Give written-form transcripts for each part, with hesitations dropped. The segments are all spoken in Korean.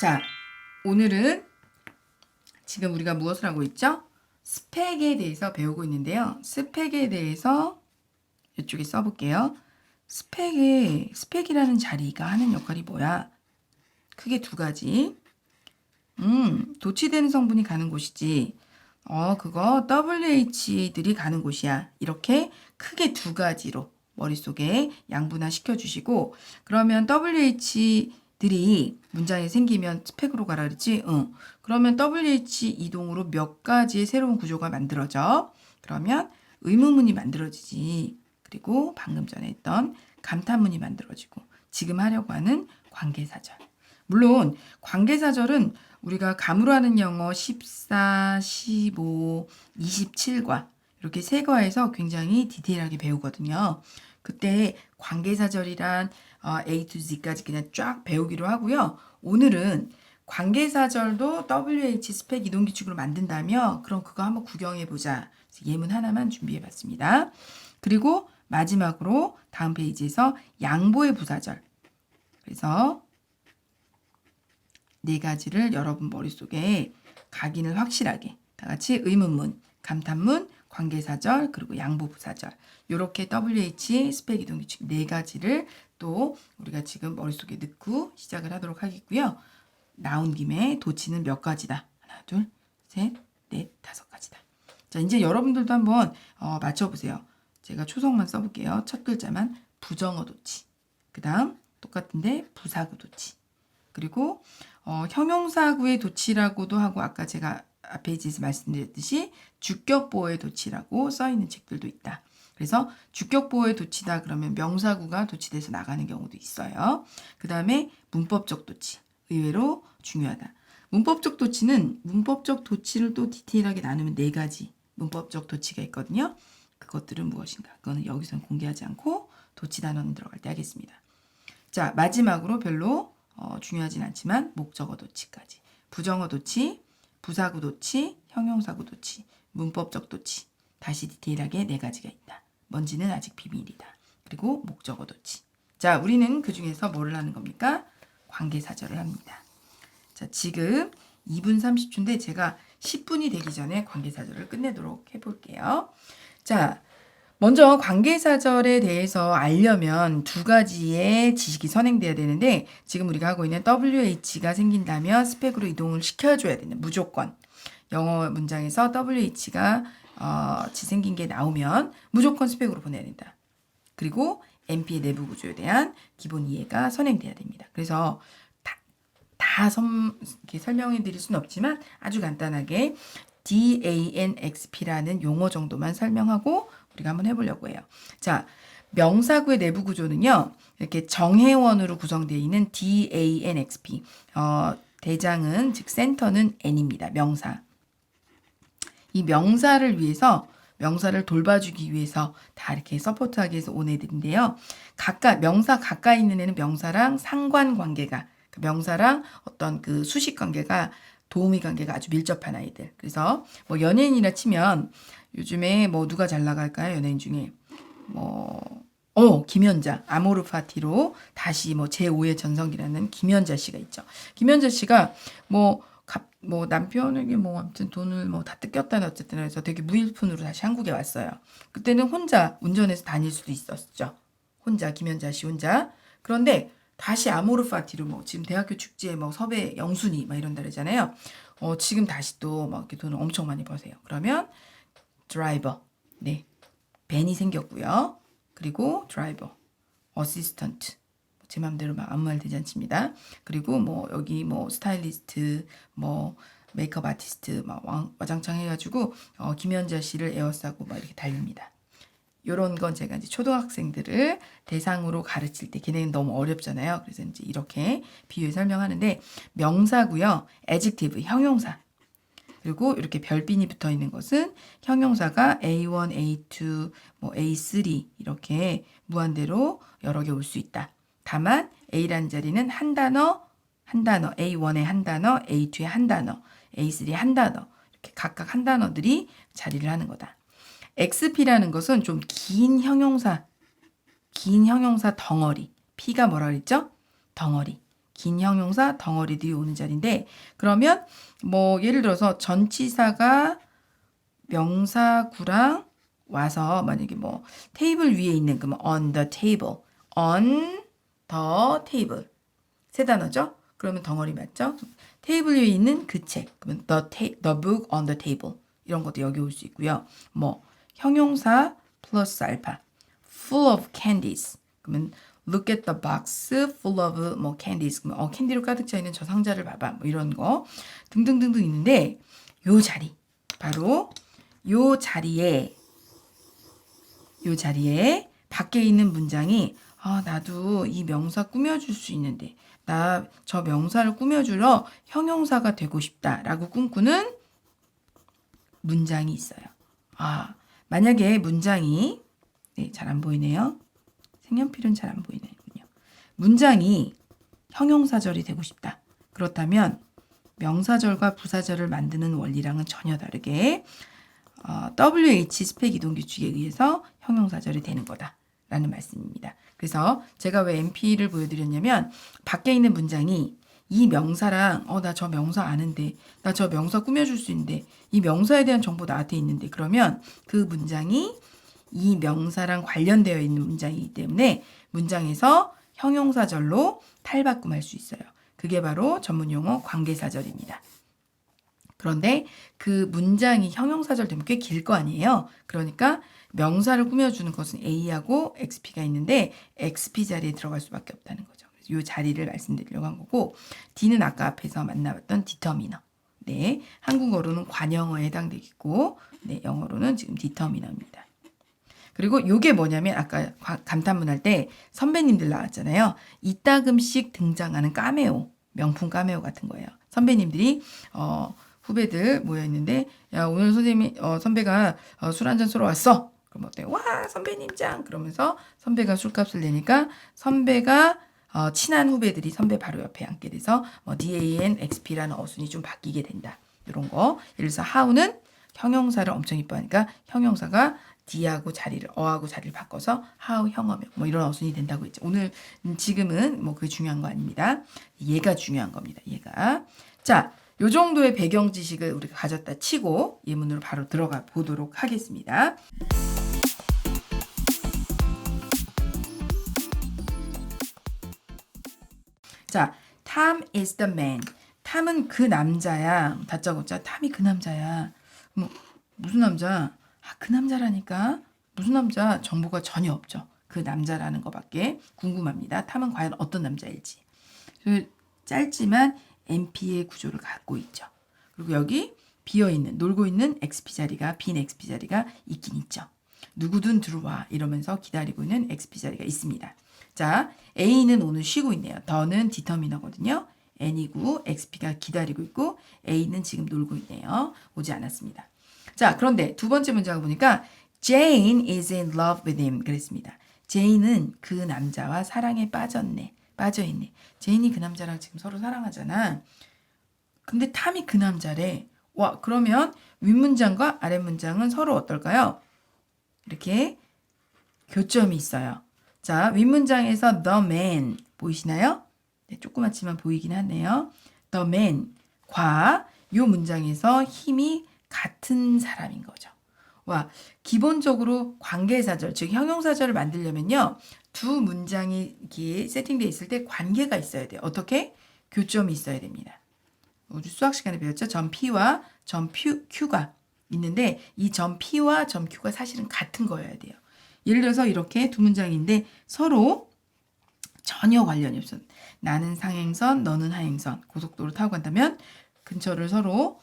자, 오늘은 지금 우리가 무엇을 하고 있죠? 스펙에 대해서 배우고 있는데요. 스펙에 대해서 이쪽에 써볼게요. 스펙이라는 자리가 하는 역할이 뭐야? 크게 두 가지. 도치되는 성분이 가는 곳이지. 그거 WH들이 가는 곳이야. 이렇게 크게 두 가지로 머릿속에 양분화 시켜주시고, 그러면 WH들이 문장에 생기면 스펙으로 가라 그랬지? 응. 그러면 WH 이동으로 몇 가지의 새로운 구조가 만들어져. 그러면 의문문이 만들어지지. 그리고 방금 전에 했던 감탄문이 만들어지고, 지금 하려고 하는 관계사절. 물론 관계사절은 우리가 감으로 하는 영어 14, 15, 27과 이렇게 세 과에서 굉장히 디테일하게 배우거든요. 그때 관계사절이란 A to Z까지 그냥 쫙 배우기로 하고요. 오늘은 관계사절도 WH 스펙 이동규칙으로 만든다며? 그럼 그거 한번 구경해보자. 예문 하나만 준비해봤습니다. 그리고 마지막으로 다음 페이지에서 양보의 부사절. 그래서 네 가지를 여러분 머릿속에 각인을 확실하게 다 같이 의문문, 감탄문, 관계사절, 그리고 양보부사절 이렇게 WH 스펙 이동규칙 네 가지를 또 우리가 지금 머릿속에 넣고 시작을 하도록 하겠고요. 나온 김에 도치는 몇 가지다. 하나, 둘, 셋, 넷, 다섯 가지다. 자, 이제 여러분들도 한번 맞춰보세요. 제가 초성만 써볼게요. 첫 글자만 부정어 도치. 그 다음 똑같은데 부사구 도치. 그리고 형용사구의 도치라고도 하고 아까 제가 페이지에서 말씀드렸듯이 주격보호의 도치라고 써있는 책들도 있다. 그래서 주격보호의 도치다 그러면 명사구가 도치돼서 나가는 경우도 있어요. 그 다음에 문법적 도치. 의외로 중요하다. 문법적 도치는 문법적 도치를 또 디테일하게 나누면 네 가지 문법적 도치가 있거든요. 그것들은 무엇인가? 그거는 여기서는 공개하지 않고 도치 단어는 들어갈 때 하겠습니다. 자, 마지막으로 별로 중요하진 않지만 목적어 도치까지. 부정어 도치, 부사구 도치, 형용사구 도치, 문법적 도치. 다시 디테일하게 네 가지가 있다. 뭔지는 아직 비밀이다. 그리고 목적어 도치. 자, 우리는 그 중에서 뭐를 하는 겁니까? 관계사절을 합니다. 자, 지금 2분 30초인데 제가 10분이 되기 전에 관계사절을 끝내도록 해볼게요. 자, 먼저 관계사절에 대해서 알려면 두 가지의 지식이 선행돼야 되는데 지금 우리가 하고 있는 WH가 생긴다면 스펙으로 이동을 시켜줘야 되는 무조건. 영어 문장에서 WH가 생긴 게 나오면 무조건 스펙으로 보내야 된다. 그리고 NP의 내부 구조에 대한 기본 이해가 선행돼야 됩니다. 그래서 이렇게 설명해 드릴 수는 없지만 아주 간단하게 DANXP라는 용어 정도만 설명하고 우리가 한번 해보려고 해요. 자, 명사구의 내부 구조는요. 이렇게 정회원으로 구성되어 있는 DANXP. 대장은 즉 센터는 N입니다. 명사. 이 명사를 위해서 명사를 돌봐주기 위해서 다 이렇게 서포트하기 위해서 온 애들인데요. 명사 가까이 있는 애는 명사랑 상관관계가 명사랑 어떤 그 수식 관계가 도우미 관계가 아주 밀접한 아이들. 그래서 뭐 연예인이라 치면 요즘에 뭐 누가 잘 나갈까요? 연예인 중에 김연자 아모르 파티로 다시 뭐 제5의 전성기라는 김연자 씨가 있죠. 김연자 씨가 남편에게 아무튼 돈을 다 뜯겼다는 어쨌든 해서 되게 무일푼으로 다시 한국에 왔어요. 그때는 혼자 운전해서 다닐 수도 있었죠. 김연자 씨 혼자. 그런데 다시 아모르 파티로 지금 대학교 축제에 섭외 영순이 이런다 그러잖아요. 지금 다시 또 이렇게 돈을 엄청 많이 버세요. 그러면 드라이버, 네, 벤이 생겼고요. 그리고 드라이버, 어시스턴트, 제 맘대로 아무 말 되지 않습니다. 그리고 여기 스타일리스트, 메이크업 아티스트 와장창 해가지고 김연자 씨를 에워싸고 이렇게 달립니다. 요런 건 제가 이제 초등학생들을 대상으로 가르칠 때 걔네는 너무 어렵잖아요. 그래서 이제 이렇게 비유해 설명하는데 명사고요. adjective, 형용사. 그리고 이렇게 별빈이 붙어 있는 것은 형용사가 A1, A2, A3 이렇게 무한대로 여러 개 올 수 있다. 다만 A라는 자리는 한 단어, A1에 한 단어, A2에 한 단어, A3에 한 단어 이렇게 각각 한 단어들이 자리를 하는 거다. XP라는 것은 좀 긴 형용사 덩어리. P가 뭐라 그랬죠? 덩어리. 긴 형용사 덩어리들이 오는 자리인데 그러면 뭐 예를 들어서 전치사가 명사구랑 와서 만약에 뭐 테이블 위에 있는 그러면 on the table, on the table 세 단어죠? 그러면 덩어리 맞죠? 테이블 위에 있는 그 책, 그러면 the book on the table 이런 것도 여기 올 수 있고요. 뭐 형용사 플러스 알파, full of candies 그러면 look at the box full of 뭐 candies 그러면 캔디로 가득 차 있는 저 상자를 봐봐 뭐 이런 거 등등등등 있는데 요 자리 바로 요 자리에 밖에 있는 문장이 나도 이 명사 꾸며줄 수 있는데 나 저 명사를 꾸며주러 형용사가 되고 싶다라고 꿈꾸는 문장이 있어요. 만약에 문장이 잘 안 보이네요. 색연필은 잘 안 보이는군요. 문장이 형용사절이 되고 싶다. 그렇다면 명사절과 부사절을 만드는 원리랑은 전혀 다르게 WH 스펙 이동 규칙에 의해서 형용사절이 되는 거다라는 말씀입니다. 그래서 제가 왜 MP를 보여드렸냐면 밖에 있는 문장이 이 명사랑 나 저 명사 아는데 나 저 명사 꾸며줄 수 있는데 이 명사에 대한 정보 나한테 있는데 그러면 그 문장이 이 명사랑 관련되어 있는 문장이기 때문에 문장에서 형용사절로 탈바꿈할 수 있어요. 그게 바로 전문용어 관계사절입니다. 그런데 그 문장이 형용사절 되면 꽤 길 거 아니에요. 그러니까 명사를 꾸며주는 것은 A하고 XP가 있는데 XP 자리에 들어갈 수밖에 없다는 거죠. 그래서 이 자리를 말씀드리려고 한 거고 D는 아까 앞에서 만나봤던 디터미너. 네, 한국어로는 관형어에 해당되겠고 영어로는 지금 디터미너입니다. 그리고 요게 뭐냐면 아까 감탄문 할 때 선배님들 나왔잖아요. 이따금씩 등장하는 카메오, 명품 카메오 같은 거예요. 선배님들이 후배들 모여 있는데 야 오늘 선배가 술 한잔 쏘러 왔어. 그럼 어때? 와 선배님 짱 그러면서 선배가 술값을 내니까 선배가 친한 후배들이 선배 바로 옆에 앉게 돼서 DAN, XP라는 어순이 좀 바뀌게 된다. 이런 거. 예를 들어서 how는 형용사를 엄청 이뻐하니까 형용사가 D하고 어하고 자리를 바꿔서 how 형어명 뭐 이런 어순이 된다고 했죠. 오늘 지금은 뭐 그게 중요한 거 아닙니다. 얘가 중요한 겁니다. 얘가. 자, 요 정도의 배경 지식을 우리가 가졌다 치고 예문으로 바로 들어가 보도록 하겠습니다. 자, Tom is the man. 탐은 그 남자야. 다짜고짜 탐이 그 남자야. 뭐 무슨 남자? 그 남자라니까. 무슨 남자? 정보가 전혀 없죠. 그 남자라는 것밖에 궁금합니다. 탐은 과연 어떤 남자일지. 짧지만 NP의 구조를 갖고 있죠. 그리고 여기 비어있는, 놀고 있는 XP 자리가, 빈 XP 자리가 있긴 있죠. 누구든 들어와 이러면서 기다리고 있는 XP 자리가 있습니다. 자, A는 오늘 쉬고 있네요. 더는 디터미너거든요. N이고 XP가 기다리고 있고 A는 지금 놀고 있네요. 오지 않았습니다. 자, 그런데 두 번째 문장을 보니까 Jane is in love with him 그랬습니다. 제인은 그 남자와 사랑에 빠져있네. 제인이 그 남자랑 지금 서로 사랑하잖아. 근데 탐이 그 남자래. 와, 그러면 윗문장과 아랫문장은 서로 어떨까요? 이렇게 교점이 있어요. 자, 윗문장에서 the man 보이시나요? 네, 조그맣지만 보이긴 하네요. the man과 이 문장에서 힘이 같은 사람인 거죠. 와, 기본적으로 관계사절, 즉 형용사절을 만들려면요. 두 문장이 이렇게 세팅되어 있을 때 관계가 있어야 돼요. 어떻게? 교점이 있어야 됩니다. 우리 수학 시간에 배웠죠? 점 P와 점 Q가 있는데 이 점 P와 점 Q가 사실은 같은 거여야 돼요. 예를 들어서 이렇게 두 문장인데 서로 전혀 관련이 없어. 나는 상행선, 너는 하행선. 고속도로 타고 간다면 근처를 서로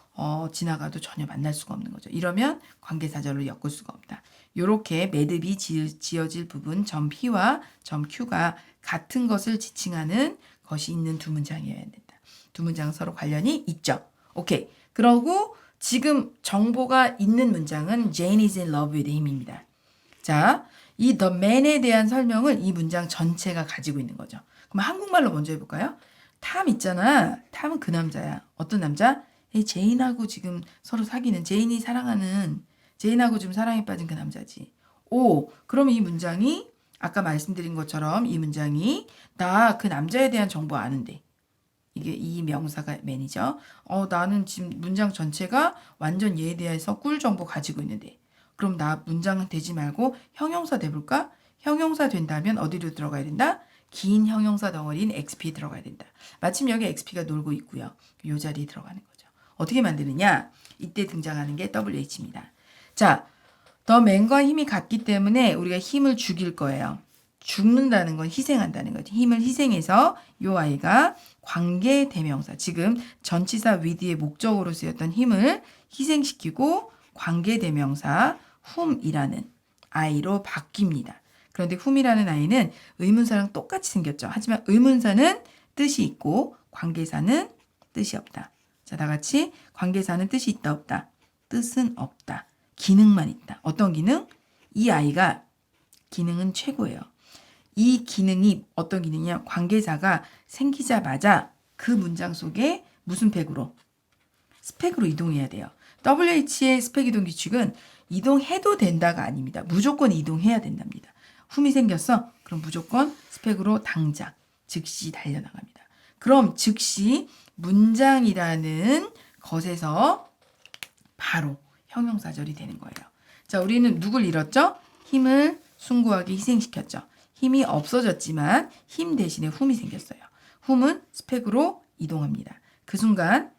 지나가도 전혀 만날 수가 없는 거죠. 이러면 관계사절로 엮을 수가 없다. 이렇게 매듭이 지어질 부분 점 P와 점 Q가 같은 것을 지칭하는 것이 있는 두 문장이어야 된다. 두 문장 서로 관련이 있죠. 오케이. 그러고 지금 정보가 있는 문장은 Jane is in love with him입니다. 자, 이 the man에 대한 설명을 이 문장 전체가 가지고 있는 거죠. 그럼 한국말로 먼저 해볼까요? 탐 있잖아. 탐은 그 남자야. 어떤 남자? 제인하고 지금 서로 사귀는 제인하고 지금 사랑에 빠진 그 남자지. 오, 그럼 이 문장이 아까 말씀드린 것처럼 이 문장이 나 그 남자에 대한 정보 아는데 이게 이 명사가 man이죠. 나는 지금 문장 전체가 완전 얘에 대해서 꿀 정보 가지고 있는데 그럼 나 문장은 되지 말고 형용사 돼볼까? 형용사 된다면 어디로 들어가야 된다? 긴 형용사 덩어리인 XP에 들어가야 된다. 마침 여기 XP가 놀고 있고요. 이 자리에 들어가는 거죠. 어떻게 만드느냐? 이때 등장하는 게 WH입니다. 자, 더 맨과 힘이 같기 때문에 우리가 힘을 죽일 거예요. 죽는다는 건 희생한다는 거죠. 힘을 희생해서 이 아이가 관계대명사, 지금 전치사 with의 목적으로 쓰였던 힘을 희생시키고 관계대명사 whom이라는 아이로 바뀝니다. 그런데 whom이라는 아이는 의문사랑 똑같이 생겼죠. 하지만 의문사는 뜻이 있고 관계사는 뜻이 없다. 자, 다 같이 관계사는 뜻이 있다 없다. 뜻은 없다. 기능만 있다. 어떤 기능? 이 아이가 기능은 최고예요. 이 기능이 어떤 기능이냐? 관계사가 생기자마자 그 문장 속에 무슨 팩으로? 스펙으로 이동해야 돼요. WH의 스펙 이동 규칙은 이동해도 된다가 아닙니다. 무조건 이동해야 된답니다. 흠이 생겼어? 그럼 무조건 스펙으로 당장, 즉시 달려나갑니다. 그럼 즉시 문장이라는 것에서 바로 형용사절이 되는 거예요. 자, 우리는 누굴 잃었죠? 힘을 숭고하게 희생시켰죠. 힘이 없어졌지만 힘 대신에 훔이 생겼어요. 훔은 스펙으로 이동합니다. 그 순간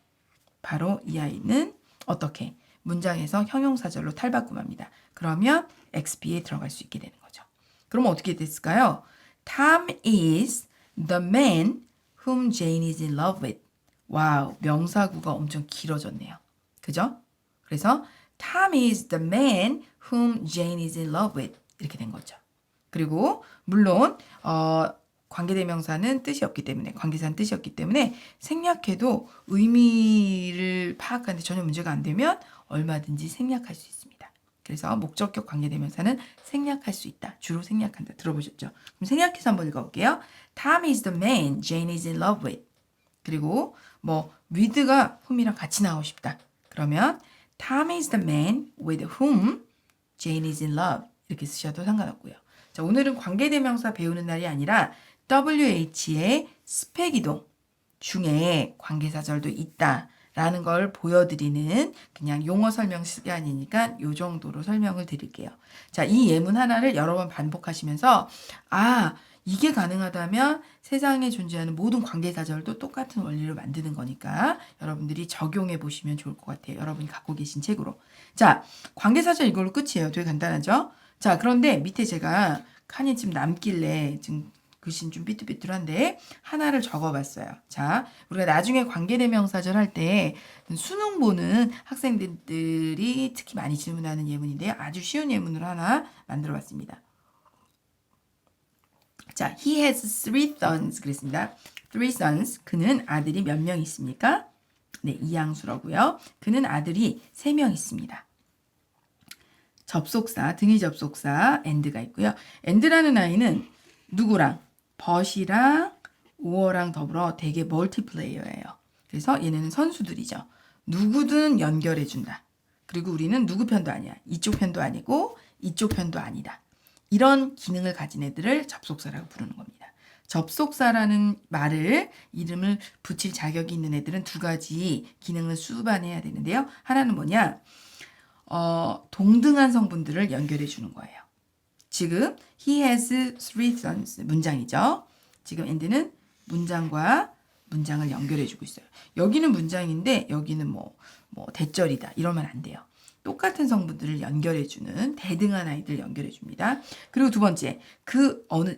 바로 이 아이는 어떻게? 문장에서 형용사절로 탈바꿈합니다. 그러면 XP에 들어갈 수 있게 되는 거죠. 그러면 어떻게 됐을까요? Tom is the man whom Jane is in love with. 와우, 명사구가 엄청 길어졌네요. 그죠? 그래서 Tom is the man whom Jane is in love with. 이렇게 된 거죠. 그리고 물론 관계대명사는 뜻이 없기 때문에 관계사는 뜻이 없기 때문에 생략해도 의미를 파악하는데 전혀 문제가 안 되면 얼마든지 생략할 수 있습니다. 그래서 목적격 관계대명사는 생략할 수 있다. 주로 생략한다. 들어보셨죠? 그럼 생략해서 한번 읽어볼게요. Tom is the man Jane is in love with. 그리고 with가 whom이랑 같이 나오고 싶다. 그러면 Tom is the man with whom Jane is in love. 이렇게 쓰셔도 상관없고요. 자, 오늘은 관계대명사 배우는 날이 아니라 WH의 스펙 이동 중에 관계사절도 있다라는 걸 보여드리는 그냥 용어 설명 시간이니까 이 정도로 설명을 드릴게요. 자, 이 예문 하나를 여러 번 반복하시면서 이게 가능하다면 세상에 존재하는 모든 관계사절도 똑같은 원리로 만드는 거니까 여러분들이 적용해 보시면 좋을 것 같아요. 여러분이 갖고 계신 책으로. 자, 관계사절 이걸로 끝이에요. 되게 간단하죠? 자, 그런데 밑에 제가 칸이 지금 남길래 지금 글씨는 좀 삐뚤삐뚤한데 하나를 적어봤어요. 자, 우리가 나중에 관계대명사절 할 때 수능 보는 학생들이 특히 많이 질문하는 예문인데요. 아주 쉬운 예문으로 하나 만들어봤습니다. 자, he has three sons 그랬습니다. three sons. 그는 아들이 몇 명 있습니까? 네, 이양수라고요. 그는 아들이 3명 있습니다. 접속사, 등위 접속사 and가 있고요. and라는 아이는 누구랑? but이랑 or랑 더불어 되게 멀티플레이어예요. 그래서 얘네는 선수들이죠. 누구든 연결해준다. 그리고 우리는 누구 편도 아니야. 이쪽 편도 아니고 이쪽 편도 아니다. 이런 기능을 가진 애들을 접속사라고 부르는 겁니다. 접속사라는 이름을 붙일 자격이 있는 애들은 2가지 기능을 수반해야 되는데요. 하나는 뭐냐? 동등한 성분들을 연결해 주는 거예요. 지금 he has three sons 문장이죠. 지금 and는 문장과 문장을 연결해 주고 있어요. 여기는 문장인데 여기는 대절이다 이러면 안 돼요. 똑같은 성분들을 연결해 주는 대등한 아이들 연결해 줍니다. 그리고 두 번째,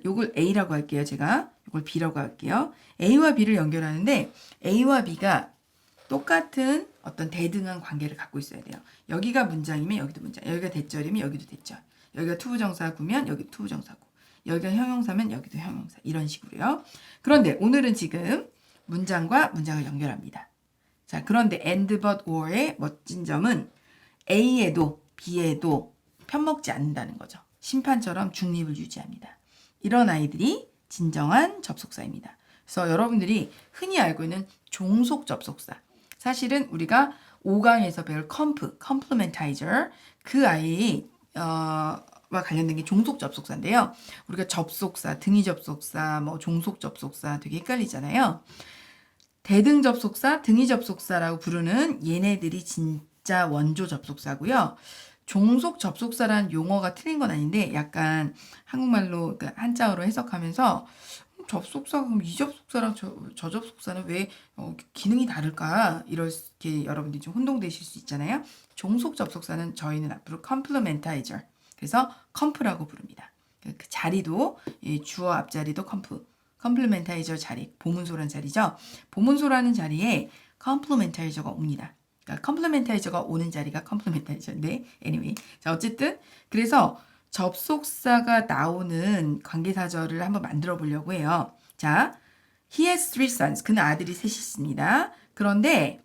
요걸 A라고 할게요. 제가 요걸 B라고 할게요. A와 B를 연결하는데 A와 B가 똑같은 어떤 대등한 관계를 갖고 있어야 돼요. 여기가 문장이면 여기도 문장, 여기가 대절이면 여기도 대절, 여기가 투부정사구면 여기도 투부정사구, 여기가 형용사면 여기도 형용사, 이런 식으로요. 그런데 오늘은 지금 문장과 문장을 연결합니다. 자, 그런데 and, but, or의 멋진 점은 A에도 B에도 편먹지 않는다는 거죠. 심판처럼 중립을 유지합니다. 이런 아이들이 진정한 접속사입니다. 그래서 여러분들이 흔히 알고 있는 종속 접속사, 사실은 우리가 5강에서 배울 complementizer, 그 아이와 관련된 게 종속 접속사인데요. 우리가 접속사, 등위 접속사, 종속 접속사 되게 헷갈리잖아요. 대등 접속사, 등위 접속사라고 부르는 얘네들이 진짜 원조 접속사고요. 종속 접속사라는 용어가 틀린 건 아닌데 약간 한국말로 그러니까 한자어로 해석하면서 접속사가 그럼 이 접속사랑 저 접속사는 왜 기능이 다를까? 이렇게 여러분들이 좀 혼동되실 수 있잖아요. 종속 접속사는 저희는 앞으로 컴플리멘타이저 그래서 컴프라고 부릅니다. 그 자리도 주어 앞자리도 컴플리멘타이저 자리 보문소란 자리죠. 보문소라는 자리에 컴플리멘타이저가 옵니다. 그러니까 컴플리멘타이저가 오는 자리가 컴플리멘타이저인데 anyway 자 어쨌든 그래서 접속사가 나오는 관계사절을 한번 만들어 보려고 해요. 자, he has three sons. 그는 아들이 셋이 있습니다. 그런데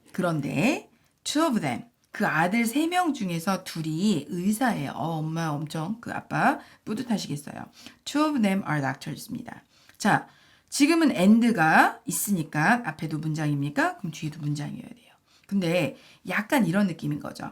two of them. 그 아들 3명 중에서 둘이 의사예요. 엄마 엄청 그 아빠 뿌듯하시겠어요. Two of them are doctors입니다. 자, 지금은 and가 있으니까 앞에도 문장입니까? 그럼 뒤에도 문장이어야 돼요. 근데 약간 이런 느낌인 거죠.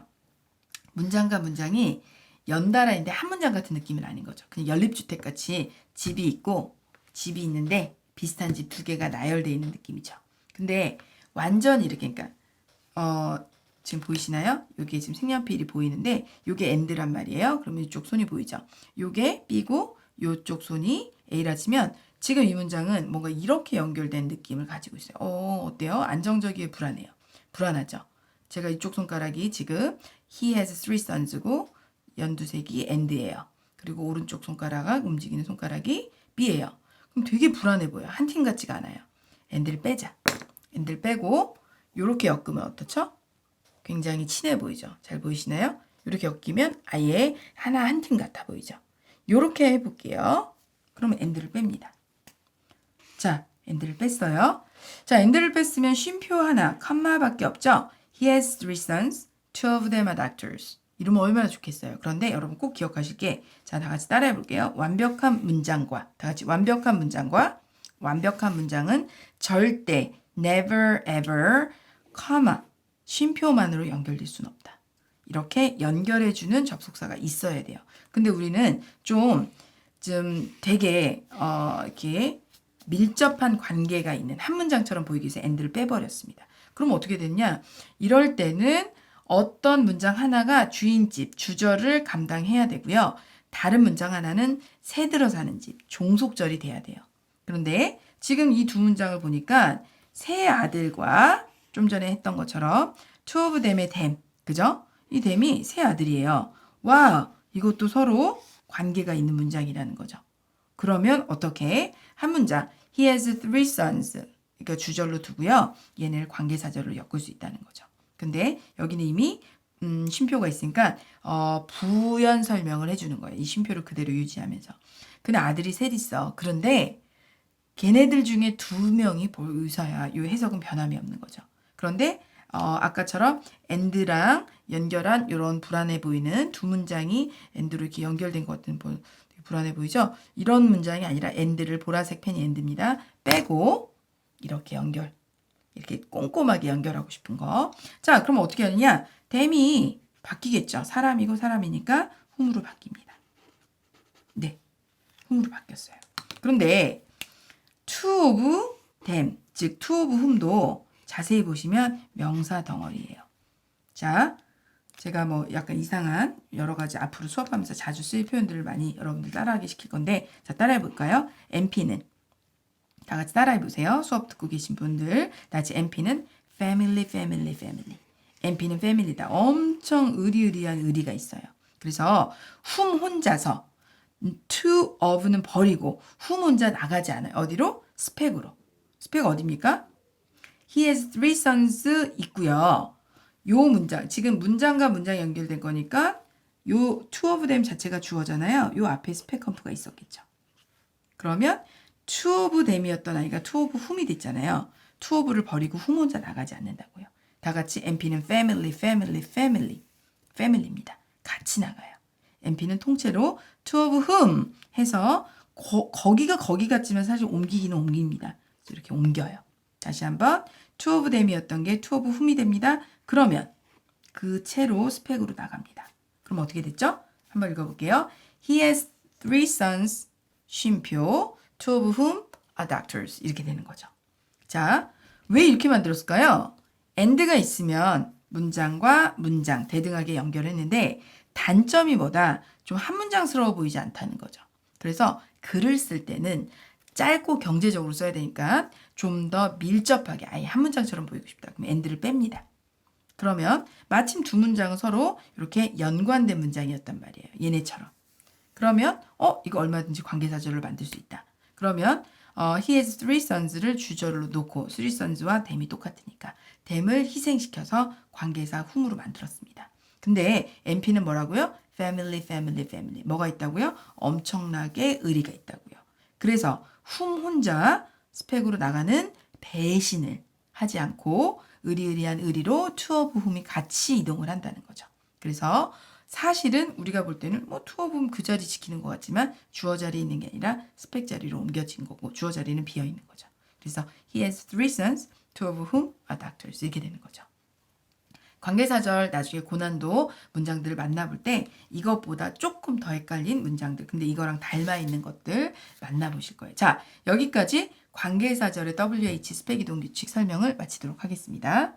문장과 문장이 연달아인데 한 문장 같은 느낌은 아닌 거죠. 그냥 연립주택 같이 집이 있고 집이 있는데 비슷한 집 2개가 나열되어 있는 느낌이죠. 근데 완전히 이렇게 그러니까 지금 보이시나요? 여기에 지금 색연필이 보이는데 요게 and란 말이에요. 그러면 이쪽 손이 보이죠. 요게 B고 요쪽 손이 A라 치면 지금 이 문장은 뭔가 이렇게 연결된 느낌을 가지고 있어요. 어때요? 안정적이에요? 불안해요? 불안하죠. 제가 이쪽 손가락이 지금 he has three sons고 연두색이 and예요. 그리고 오른쪽 손가락은 움직이는 손가락이 B예요. 그럼 되게 불안해 보여요. 한 팀 같지가 않아요. and를 빼자. and를 빼고 이렇게 엮으면 어떻죠? 굉장히 친해 보이죠. 잘 보이시나요? 이렇게 엮이면 아예 하나 한 팀 같아 보이죠. 이렇게 해볼게요. 그러면 and를 뺍니다. 자, and를 뺐어요. 자, and를 뺐으면 쉼표 하나, 컴마밖에 없죠. He has three sons, two of them are doctors. 이러면 얼마나 좋겠어요. 그런데 여러분 꼭 기억하실 게, 자, 다 같이 따라해 볼게요. 완벽한 문장과, 다 같이 완벽한 문장과, 완벽한 문장은 절대, never, ever, comma, 쉼표만으로 연결될 수는 없다. 이렇게 연결해주는 접속사가 있어야 돼요. 근데 우리는 좀 되게, 이렇게 밀접한 관계가 있는 한 문장처럼 보이기 위해서 and를 빼버렸습니다. 그럼 어떻게 됐냐? 이럴 때는 어떤 문장 하나가 주인집, 주절을 감당해야 되고요. 다른 문장 하나는 새 들어 사는 집, 종속절이 돼야 돼요. 그런데 지금 이 두 문장을 보니까 새 아들과 좀 전에 했던 것처럼 two of them의 them, 그죠? 이 them이 새 아들이에요. 와, 이것도 서로 관계가 있는 문장이라는 거죠. 그러면 어떻게? 한 문장, he has three sons. 그러니까 주절로 두고요. 얘네를 관계사절로 엮을 수 있다는 거죠. 근데 여기는 이미 쉼표가 있으니까 부연 설명을 해주는 거예요. 이 쉼표를 그대로 유지하면서. 그는 아들이 셋 있어. 그런데 걔네들 중에 2명이 의사야. 이 해석은 변함이 없는 거죠. 그런데 아까처럼 and랑 연결한 이런 불안해 보이는 두 문장이 and로 이렇게 연결된 것 같은 불안해 보이죠? 이런 문장이 아니라 and를 보라색 펜이 and입니다. 빼고 이렇게 연결. 이렇게 꼼꼼하게 연결하고 싶은 거. 자, 그럼 어떻게 하느냐? them이 바뀌겠죠. 사람이고 사람이니까 whom으로 바뀝니다. 네, whom으로 바뀌었어요. 그런데 two of them, 즉 two of whom도 자세히 보시면 명사 덩어리예요. 자, 제가 뭐 약간 이상한 여러 가지 앞으로 수업하면서 자주 쓰일 표현들을 많이 여러분들 따라하게 시킬 건데, 자, 따라해 볼까요? NP는 다 같이 따라해 보세요. 수업 듣고 계신 분들. 다 같이 NP는 family, family, family. NP는 family다. 엄청 의리의리한 의리가 있어요. 그래서 whom 혼자서 two of는 버리고 whom 혼자 나가지 않아요. 어디로? 스펙으로. 스펙 어디입니까? He has three sons 있고요. 요 문장, 지금 문장과 문장 연결된 거니까 요 two of them 자체가 주어잖아요. 요 앞에 스펙 컴프가 있었겠죠. 그러면 two of them이었던 아이가 two of whom이 됐잖아요. two of를 버리고 whom 혼자 나가지 않는다고요. 다 같이 NP는 family, family, family, family입니다. 같이 나가요. NP는 통째로 two of whom 해서 거기가 거기 같지만 사실 옮기기는 옮깁니다. 이렇게 옮겨요. 다시 한번 two of them이었던 게 two of whom이 됩니다. 그러면 그 채로 스펙으로 나갑니다. 그럼 어떻게 됐죠? 한번 읽어볼게요. He has three sons, 쉼표, two of whom are doctors. 이렇게 되는 거죠. 자, 왜 이렇게 만들었을까요? and가 있으면 문장과 문장 대등하게 연결했는데 단점이 뭐다? 좀 한 문장스러워 보이지 않다는 거죠. 그래서 글을 쓸 때는 짧고 경제적으로 써야 되니까 좀 더 밀접하게 아예 한 문장처럼 보이고 싶다. 그럼 and를 뺍니다. 그러면 마침 두 문장은 서로 이렇게 연관된 문장이었단 말이에요. 얘네처럼. 그러면 이거 얼마든지 관계사절로 만들 수 있다. 그러면 he has three sons를 주절로 놓고 three sons와 them이 똑같으니까 them을 희생시켜서 관계사 whom으로 만들었습니다. 근데 NP는 뭐라고요? family, family, family. 뭐가 있다고요? 엄청나게 의리가 있다고요. 그래서 whom 혼자 스펙으로 나가는 배신을 하지 않고 의리의리한 의리로 two of whom이 같이 이동을 한다는 거죠. 그래서 사실은 우리가 볼 때는 뭐 two of whom 그 자리 지키는 것 같지만 주어 자리에 있는 게 아니라 스펙 자리로 옮겨진 거고 주어 자리는 비어 있는 거죠. 그래서 he has three sons, two of whom are doctors 이렇게 되는 거죠. 관계사절 나중에 고난도 문장들을 만나볼 때 이것보다 조금 더 헷갈린 문장들 근데 이거랑 닮아 있는 것들 만나보실 거예요. 자, 여기까지 관계사절의 WH 스펙 이동 규칙 설명을 마치도록 하겠습니다.